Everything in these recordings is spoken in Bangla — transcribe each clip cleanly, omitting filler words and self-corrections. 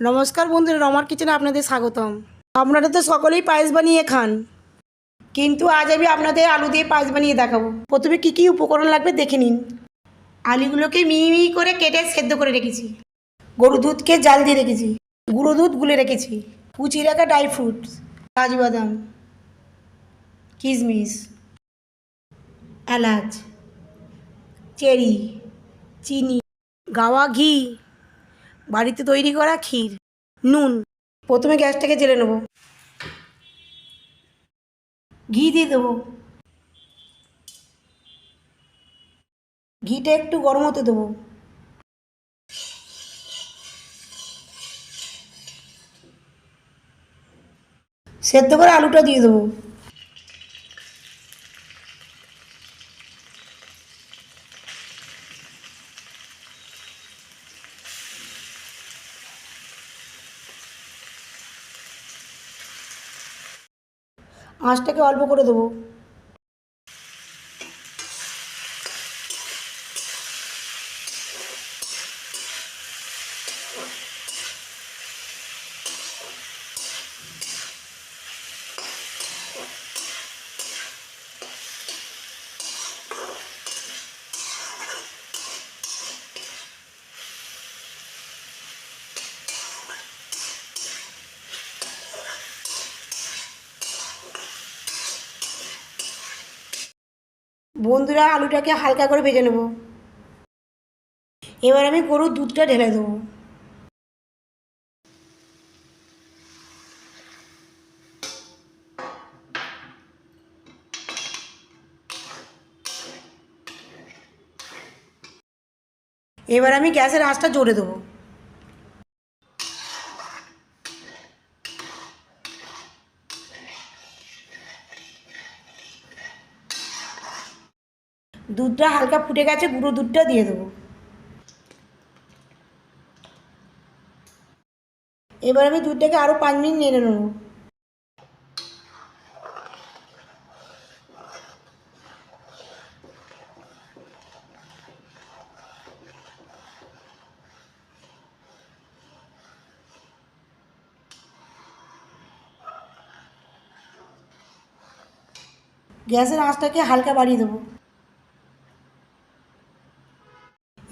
নমস্কার বন্ধুরা, রমার কিচেনে আপনাদের স্বাগতম। আপনারা তো সকলেই পায়েস বানিয়ে খান, কিন্তু আজ আমি আপনাদের আলু দিয়ে পায়েস বানিয়ে দেখাবো। প্রথমে কি কি উপকরণ লাগবে দেখে নিন। আলুগুলোকে মিহি মিহি করে কেটে সেদ্ধ করে রেখেছি। গরু দুধকে জাল দিয়ে রেখেছি। গুঁড়ো দুধ গুলে রেখেছি। কুচিয়ে রাখা ড্রাই ফ্রুটস, কাজু বাদাম, কিশমিশ, এলাচ, চেরি, চিনি, গাওয়া ঘি, বাড়িতে তৈরি করা ক্ষীর, নুন। প্রথমে গ্যাসটাকে জেলে নেব। ঘি দিয়ে দেবো। ঘিটা একটু গরম হতে দেবো। সেদ্ধ করে আলুটা দিয়ে দেবো। আঁচটাকে অল্প করে দেবো। বন্ধুরা, আলুটাকে হালকা করে ভেজে নেব। এবার আমি গরুর দুধটা ঢেলে দেবো। এবার আমি গ্যাসের আঁচটা জোরে দেবো। দুধটা হালকা ফুটে গেছে, গুঁড়ো দুধটা দিয়ে দেবো। এবার আমি দুধটাকে আরও 5 মিনিট নেড়ে নেব। গ্যাসের আঁচটাকে হালকা বাড়িয়ে দেবো।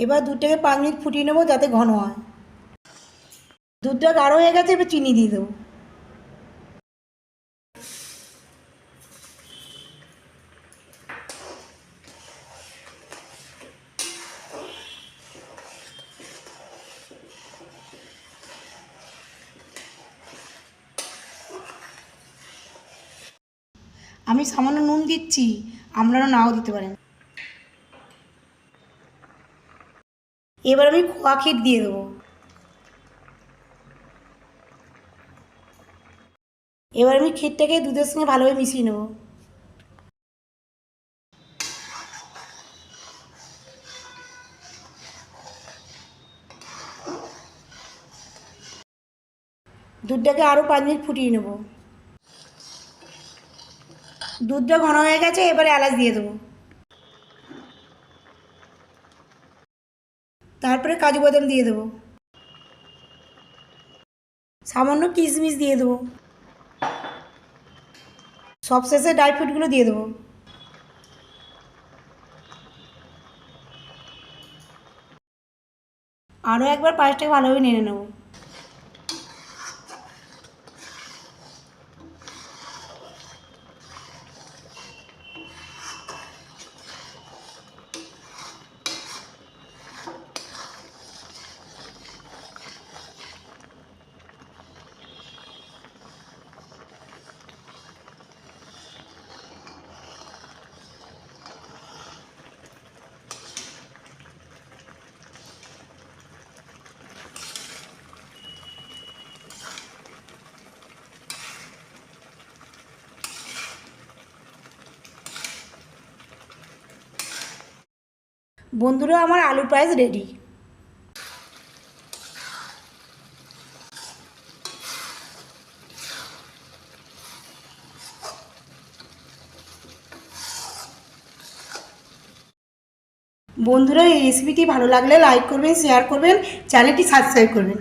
এবার দুধটাকে 5 মিনিট ফুটিয়ে নেবো যাতে ঘন হয়। দুধটা গাঢ় হয়ে গেছে, এবার চিনি দিয়ে দেবো। আমি সামান্য নুন দিচ্ছি, আপনারা নাও দিতে পারেন। এবার আমি খোয়া ক্ষীর দিয়ে দেবো। এবার আমি ক্ষীরটাকে দুধের সঙ্গে ভালোভাবে মিশিয়ে নেব। দুধটাকে আরও 5 মিনিট ফুটিয়ে নেব। দুধটা ঘন হয়ে গেছে, এবারে এলাচ দিয়ে দেবো। তারপরে কাজু বাদাম দিয়ে দেবো। সামান্য কিশমিশ দিয়ে দেবো। সবশেষে ড্রাই ফ্রুটগুলো দিয়ে দেবো। আরও একবার পায়েসটাকে ভালোভাবে নেড়ে নেব। বন্ধুরা, আমার আলুর পায়েস রেডি। বন্ধুরা, এই রেসিপিটি ভালো লাগলে লাইক করবেন, শেয়ার করবেন, চ্যানেলটি সাবস্ক্রাইব করবেন।